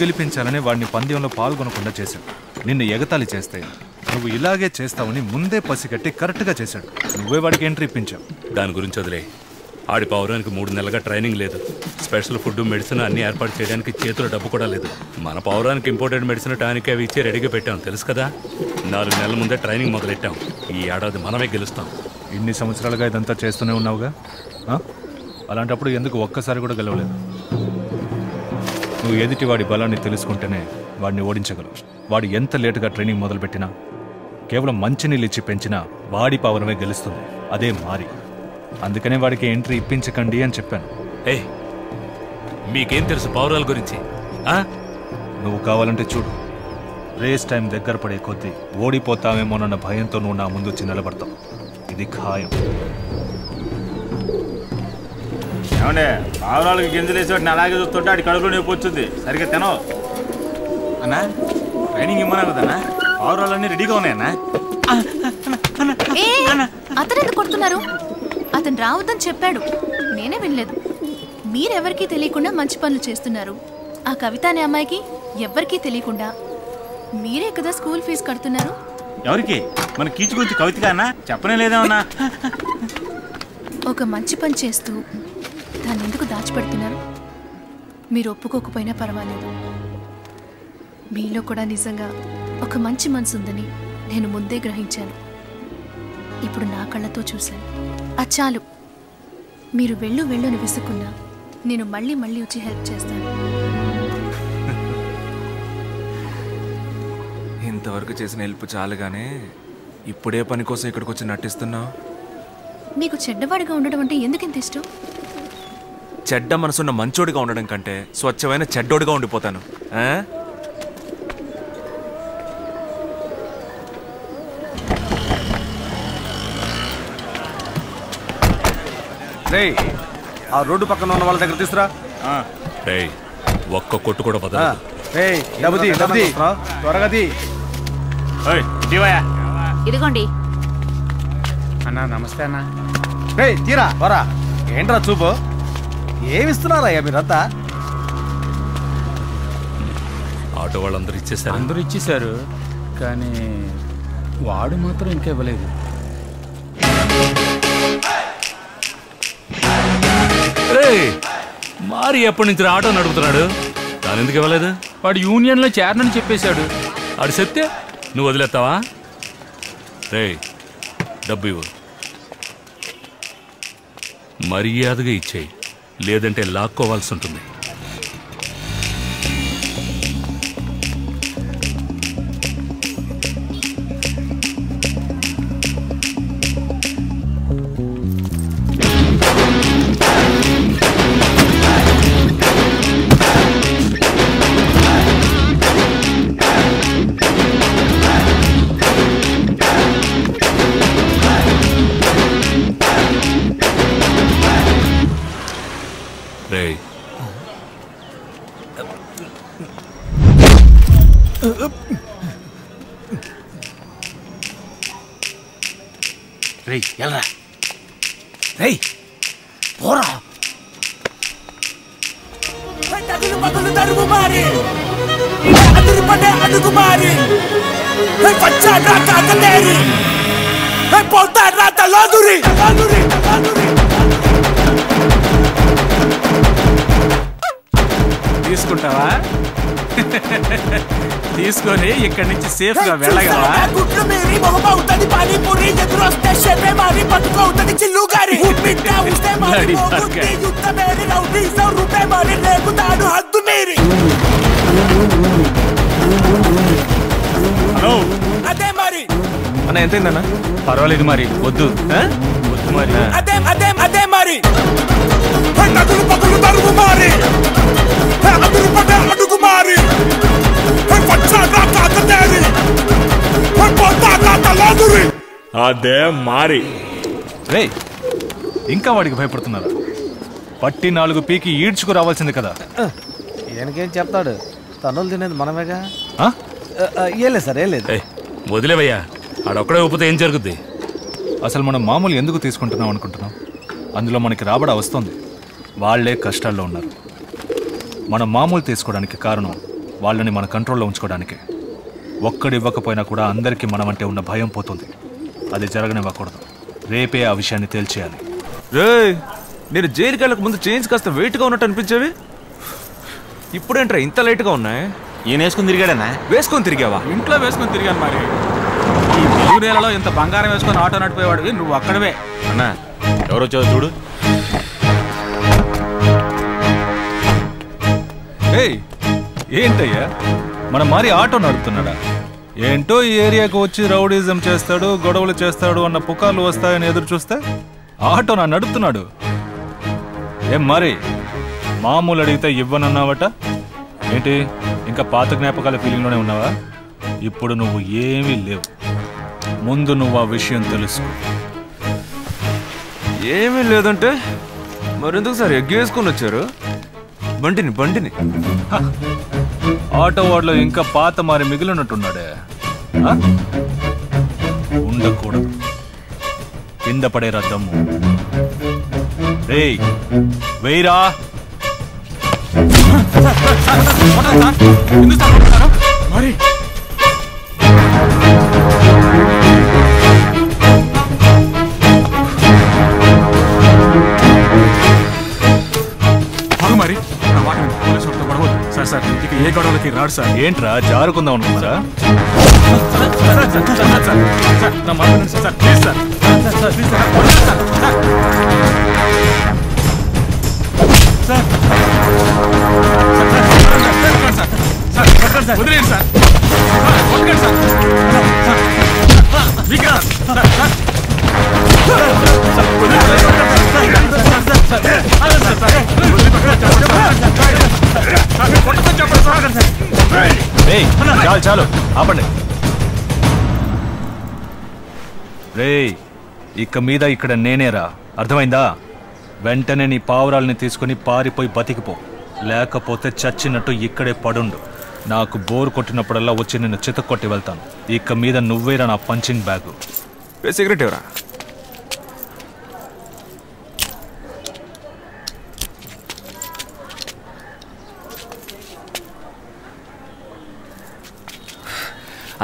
గెలిపించాలని వాడిని పందెంలో పాల్గొనకుండా చేశాడు. నిన్ను ఎగతాళి చేస్తే నువ్వు ఇలాగే చేస్తావని ముందే పసిగట్టి కరెక్ట్గా చేశాడు. నువ్వే వాడికి ఎంట్రీ ఇప్పించావు. దాని గురించి వదిలే. ఆడి పౌరానికి 3 నెలలుగా ట్రైనింగ్ లేదు. స్పెషల్ ఫుడ్, మెడిసిన్ అన్నీ ఏర్పాటు చేయడానికి చేతిలో డబ్బు కూడా లేదు. మన పౌరానికి ఇంపోర్టెడ్ మెడిసిన్, టానిక్ అవి ఇచ్చి రెడీగా పెట్టాం, తెలుసు కదా. 4 నెలల ముందే ట్రైనింగ్ మొదలెట్టాం. ఈ ఏడాది మనమే గెలుస్తాం. ఇన్ని సంవత్సరాలుగా ఇదంతా చేస్తూనే ఉన్నావుగా. అలాంటప్పుడు ఎందుకు ఒక్కసారి కూడా గెలవలేదు? నువ్వు ఎదుటి వాడి బలాన్ని తెలుసుకుంటేనే వాడిని ఓడించగలవు. వాడు ఎంత లేటుగా ట్రైనింగ్ మొదలుపెట్టినా, కేవలం మంచినీళ్ళు ఇచ్చి పెంచినా వాడి పౌరమే గెలుస్తుంది. అదే మారి. అందుకనే వాడికి ఎంట్రీ ఇప్పించకండి అని చెప్పాను. మీకేం తెలుసు పౌరాల గురించి? నువ్వు కావాలంటే చూడు. రేస్ టైం దగ్గర పడే కొద్దీ ఓడిపోతామేమోనన్న భయంతో నువ్వు నా ముందు వచ్చి నిలబడతావు. ఇది ఖాయం. ఏమండే, పావురాలకి గింజలు వేసేవాడిని అలాగే చూస్తుంటే ఆడి కడుపులో నొప్పి వచ్చింది. సరిగ్గా తినవు అన్నా. ట్రైనింగ్ ఇమ్మన్నా కదన్నా. పావురాలన్నీ రెడీగా ఉన్నాయన్నా. అతను ఎందుకు కొడుతున్నారు? అతను రావద్దని చెప్పాడు, నేనే వినలేదు. మీరెవరికీ తెలియకుండా మంచి పనులు చేస్తున్నారు. ఆ కవిత అనే అమ్మాయికి ఎవ్వరికీ తెలియకుండా మీరే కదా స్కూల్ ఫీజు కడుతున్నారు. ఎవరికి? మన కీచు గురించి కవితగా అన్నా చెప్పనే లేదేమన్నా. ఒక మంచి పని చేస్తూ దాన్ని ఎందుకు దాచిపెడుతున్నారు? మీరు ఒప్పుకోకపోయినా పర్వాలేదు. మీలో కూడా నిజంగా ఒక మంచి మనసు ఉందని నేను ముందే గ్రహించాను. ఇప్పుడు నా కళ్ళతో చూశాను. చాలు. మీరు వెళ్ళు అని విసుక్కున్నా నేను మళ్ళీ వచ్చి హెల్ప్ చేస్తాను. ఇంతవరకు చేసిన హెల్ప్ చాలుగానే ఇప్పుడే పని కోసం ఇక్కడికి వచ్చి నటిస్తున్నావు. నీకు చెడ్డవాడిగా ఉండడం అంటే ఎందుకింత ఇష్టం? చెడ్డ మనసున్న మంచోడిగా ఉండడం కంటే స్వచ్ఛమైన చెడ్డోడిగా ఉండిపోతాను. ఆ రోడ్డు పక్కన ఉన్న వాళ్ళ దగ్గర తీసుకురా. ఒక్క కొట్టు కూడా వదలదు. త్వరగా ఇదిగోండి అన్నా. నమస్తే అన్నా. తీరా వరా. ఏంట్రా చూపు? ఏమిస్తున్నారా మీరంతా? ఆటో వాళ్ళందరూ ఇచ్చేసారు. అందరూ ఇచ్చేసారు, కానీ వాడు మాత్రం ఇంకా ఇవ్వలేదు. మారి ఎప్పటి నుంచి ఆటో నడుపుతున్నాడు, దాని ఎందుకు ఇవ్వలేదు? వాడు యూనియన్లో చేరనని చెప్పేశాడు. ఆడు చెప్తే నువ్వు వదిలేస్తావా? డబ్బు ఇవ్వు, మర్యాదగా ఇచ్చేయి, లేదంటే లాక్కోవాల్సి ఉంటుంది. తీసుకుంటావా? తీసుకొని ఇక్కడి నుంచి సేఫ్ గా వెళ్ళగలవా? అన్న ఎంతైందన్నా? పర్వాలేదు మరి, వద్దు మరి. అదే మరి అదే మారి. ఇంకా వాడికి భయపడుతున్నారా? పట్టి 4 పీకి ఈడ్చుకు రావాల్సింది కదా. ఈయనకేం చెప్తాడు? తనులు తినేది మనమేగా. ఏం లేదు సార్, ఏం లేదు. వదిలేవయ్యా, ఆడొక్కడే ఊపితే ఏం జరుగుద్ది? అసలు మనం మామూలు ఎందుకు తీసుకుంటున్నాం అనుకుంటున్నాం? అందులో మనకి రాబడి వస్తుంది, వాళ్లే కష్టాల్లో ఉన్నారు. మనం మామూలు తీసుకోవడానికి కారణం వాళ్ళని మన కంట్రోల్లో ఉంచుకోవడానికి. ఒక్కడు ఇవ్వకపోయినా కూడా అందరికీ మనమంటే ఉన్న భయం పోతుంది. అది జరగనివ్వకూడదు. రేపే ఆ విషయాన్ని తేల్చేయాలి. రే, నేను జైలుకి వెళ్ళక ముందు చైన్స్ కాస్త వెయిట్గా ఉన్నట్టు అనిపించేవి. ఇప్పుడేంట్రా ఇంత లైట్గా ఉన్నాయి? ఈయన వేసుకుని తిరిగాడనా? వేసుకొని తిరిగావా? ఇంట్లో వేసుకొని తిరిగాను మరి. ఈ తెలుగు నేలలో ఇంత బంగారం వేసుకొని ఆటో నడిపోయేవాడు నువ్వు అక్కడవే. అన్నా ఎవరొచ్చావు చూడు. ఏయ్, ఏంటయ్యా మన మరి ఆటో నడుపుతున్నాడా? ఏంటో ఈ ఏరియాకు వచ్చి రౌడీజం చేస్తాడు, గొడవలు చేస్తాడు అన్న పుకార్లు వస్తాయని ఎదురు చూస్తే ఆటో నా నడుపుతున్నాడు. ఏం మరి మామూలు అడిగితే ఇవ్వనన్నావట? ఏంటి ఇంకా పాత జ్ఞాపకాల ఫీలింగ్లోనే ఉన్నావా? ఇప్పుడు నువ్వు ఏమీ లేవు. ముందు నువ్వు ఆ విషయం తెలుసుకో. ఏమీ లేదంటే మరెందుకు సార్ ఎగ్గేసుకొని వచ్చారు బండిని? ఆటో వాడిలో ఇంకా పాత మారి మిగిలినట్టున్నాడే. ఉండకూడదు. కింద పడేరా దమ్ము. రేయ్ వేయిరా. మరి మరి నా మాట పోలీసులతో గొడవద్దు సార్. సార్ ఇక ఏ గొడవలకి రాడు సార్. ఏంట్రా జారుకుందాం అనుకున్నారా? సార్ నా మాట వినండి సార్. Please sir. వదిలేండి సార్. కొట్టండి సార్. చాలు ఆపండి. రేయ్ ఇక మీద ఇక్కడ నేనేరా, అర్థమైందా? వెంటనే నీ పావురాల్ని తీసుకుని పారిపోయి బతికిపో, లేకపోతే చచ్చినట్టు ఇక్కడే పడుండు. నాకు బోర్ కొట్టినప్పుడల్లా వచ్చి నిన్ను చితక్కొట్టి వెళ్తాను. ఇక మీద నువ్వేరా నా పంచింగ్ బ్యాగు. సిగరెట్ ఎవరా?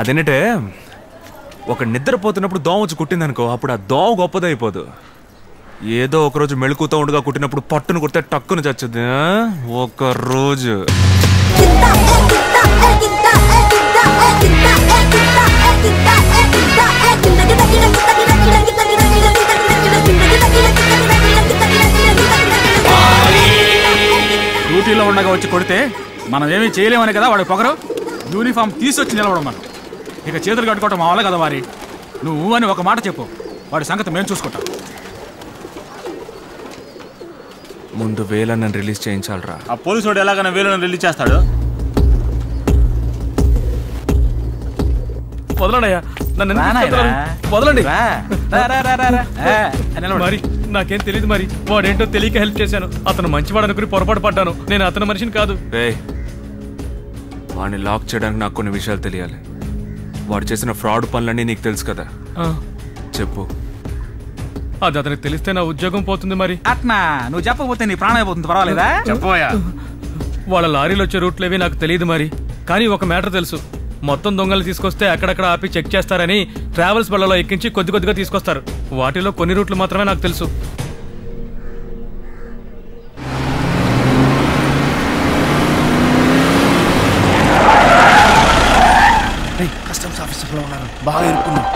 అదేంటే ఒక నిద్రపోతున్నప్పుడు దోమ వచ్చి కుట్టిందనుకో, అప్పుడు ఆ దోమ గొప్పదైపోదు. ఏదో ఒకరోజు మెళుకుతో ఉండగా కుట్టినప్పుడు పట్టును కుడితే టక్కును చచ్చుద్ది. ఒక రోజు డ్యూటీలో ఉండగా వచ్చి కొడితే మనం ఏమీ చేయలేమని కదా వాడి పొగరు. యూనిఫామ్ తీసుకొచ్చి నిలవడం మనం. ఇక చేతులు కట్టుకోవటం మా వల్ల కదా వారి. నువ్వు అని ఒక మాట చెప్పు, వాడి సంగతి మేము చూసుకుంటాం. ముందు వేలన్నని రిలీజ్ చేయించాలరా. ఆ పోలీసు వాడు ఎలాగైనా వేలను రిలీజ్ చేస్తాడు. వదలండియా, నన్ను వదలండి. మరి నాకేం తెలియదు. మరి వాడేంటో తెలియక హెల్ప్ చేశాను. అతను మంచివాడు అనుకుని పొరపాటు పడ్డాను. నేను అతని మనిషిని కాదు. వాడిని లాక్ చేయడానికి నాకు కొన్ని విషయాలు తెలియాలి. వాడు చేసిన ఫ్రాడ్ పనులన్నీ నీకు తెలుసు కదా, చెప్పు. అది అతనికి తెలిస్తే నా ఉద్యోగం పోతుంది. మరి అట్నా నువ్వు చెప్పకపోతే నీ ప్రాణం అయిపోతుంది. పర్వాలేదా? చెప్పోయా. వాళ్ళ లారీలు వచ్చే రూట్లేవి నాకు తెలియదు. మరి కానీ ఒక మ్యాటర్ తెలుసు. మొత్తం దొంగలు తీసుకొస్తే అక్కడక్కడ ఆపి చెక్ చేస్తారని ట్రావెల్స్ బళ్ళలో ఎక్కించి కొద్ది కొద్దిగా తీసుకొస్తారు. వాటిలో కొన్ని రూట్లు మాత్రమే నాకు తెలుసు. కస్టమ్స్ ఆఫీసర్లో ఉన్నారు, బాగా ఇరుక్కున్నాం.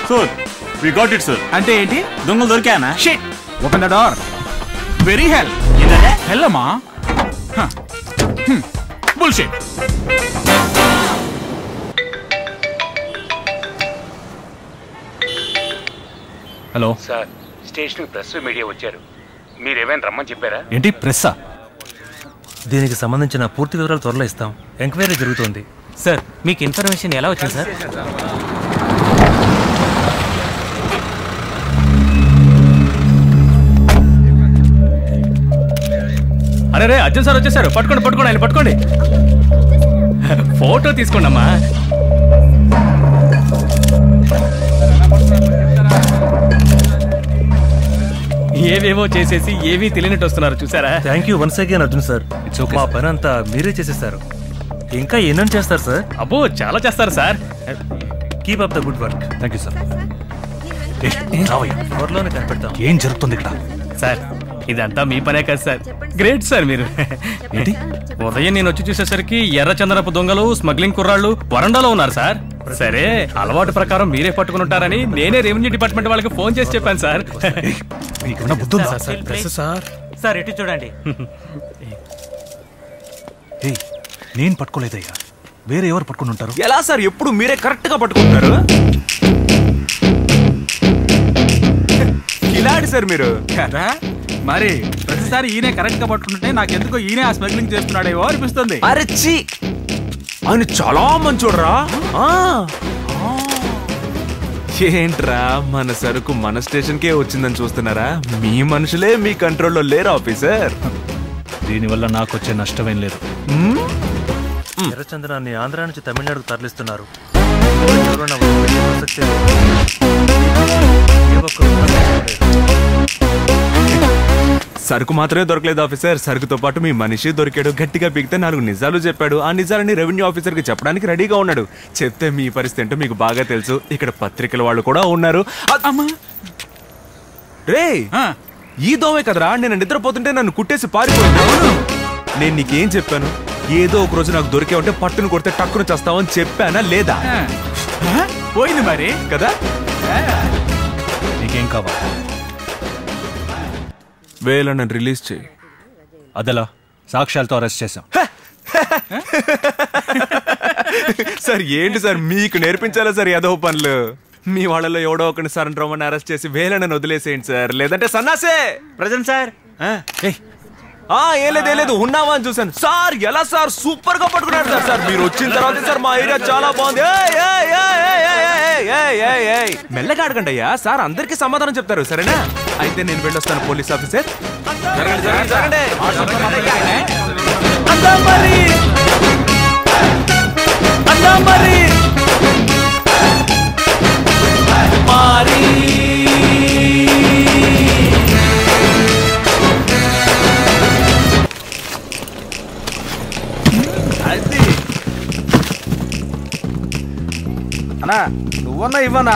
Sir we got it sir. అంటే ఏంటి? దొంగలు దొరికానా? Shit, open the door. Very hell. Hell అమ్మా. Bullshit. Hello sir, station press media వచ్చారు. మీరేమైనా రమ్మని చెప్పారా? ఏంటి ప్రెస్సా? దీనికి సంబంధించిన పూర్తి వివరాలు త్వరలో ఇస్తాం. ఎంక్వైరీ జరుగుతోంది. సార్, మీకు ఇన్ఫర్మేషన్ ఎలా వచ్చింది సార్? అరే రే, అర్జున్ సార్ వచ్చేసారు. పట్టుకోండి ఆయన పట్టుకోండి. ఫోటో తీసుకోండి అమ్మా. ఏవేవో చేసేసి ఏవీ తెలియనట్టు వస్తున్నారు చూసారా. Thank you once again Arjun sir. మా పని అంతా మీరే చేసేసారు. ఇంకా ఏమేమి చేస్తారు సార్? అబ్బో చాలా చేస్తారు sir. Keep up the good work. Thank you sir. త్వరలోనే కనిపెడతాం. ఏం జరుగుతుంది ఇక్కడ? సార్ ఇదంతా మీ పనే కదా సార్. గ్రేట్ సార్ మీరు. ఏంటి ఉదయం నేను వచ్చి చూసేసరికి ఎర్రచందనపు దొంగలు, స్మగ్లింగ్ కుర్రాళ్ళు వరండాలో ఉన్నారు సార్. సరే అలవాటు ప్రకారం మీరే పట్టుకుని ఉంటారని నేనే రెవెన్యూ డిపార్ట్మెంట్ వాళ్ళకి ఫోన్ చేసి చెప్పాను సార్. సార్ ఎటు చూడండి. నేను పట్టుకోలేదయ్యా, వేరే ఎవరు పట్టుకుని ఉంటారు? ఎలా సార్ ఎప్పుడు మీరే కరెక్ట్ గా పట్టుకుంటున్నారు? ఇలాంటి సార్ మీరు కదా మరి ప్రతిసారి ఈయనే కరెక్ట్ గా పట్టుకుంటే నాకెందుకో ఈయనే ఆ స్మగ్లింగ్ చేస్తున్నాడేమో అనిపిస్తుంది. అరచి ఆయన చాలా మంచోడ్రా. ఏంట్రా మన సరుకు మన స్టేషన్ కే వచ్చిందని చూస్తున్నారా? మీ మనుషులే మీ కంట్రోల్లో లేరు ఆఫీసర్. దీనివల్ల నాకు వచ్చే నష్టమేం లేదు. ఎర్రచందనాన్ని ఆంధ్ర నుంచి తమిళనాడుకు తరలిస్తున్నారు. సరుకు మాత్రమే దొరకలేదు ఆఫీసర్, సరుకుతో పాటు మీ మనిషి దొరికాడు. గట్టిగా బిగితే 4 నిజాలు చెప్పాడు. ఆ నిజాలని రెవెన్యూ ఆఫీసర్ కి చెప్పడానికి రెడీగా ఉన్నాడు. చెప్తే మీ పరిస్థితి ఏంటో మీకు బాగా తెలుసు. ఇక్కడ పత్రికల వాళ్ళు కూడా ఉన్నారు. రే ఈ దోమే కదరా నేను నిద్రపోతుంటే నన్ను కుట్టేసి పారిపోయింది. నేను నీకేం చెప్పాను? ఏదో ఒక రోజు నాకు దొరికే ఉంటే పట్టును కొడితే టక్కును చేస్తావని చెప్పానా లేదా? పోయింది మరి కదా. నీకేం కావాలి? వేళ నన్ను రిలీజ్ చేయి. అదలా సాక్ష్యాలతో అరెస్ట్ చేశాం. సార్ ఏంటి సార్ మీకు నేర్పించాలా సార్ ఏదో పనులు? మీ వాళ్ళలో ఎవడో ఒకరిని సరెండర్ అవ్వమని అరెస్ట్ చేసి వేళను వదిలేసేయండి సార్, లేదంటే సన్నాసే. Present sir. ఏం లేదు ఉన్నావా అని చూసాను సార్. ఎలా సార్ సూపర్ గా పట్టుకున్నాడు సార్. సార్ మీరు వచ్చిన తర్వాత సార్ మా ఏరియా చాలా బాగుంది. మెల్లగా అడగండి అయ్యా, సార్ అందరికీ సమాధానం చెప్తారు సరేనా? అయితే నేను వెళ్ళొస్తాను పోలీస్ ఆఫీసర్. జరగండి. అన్నా నువ్వన్నా ఇవ్వనా?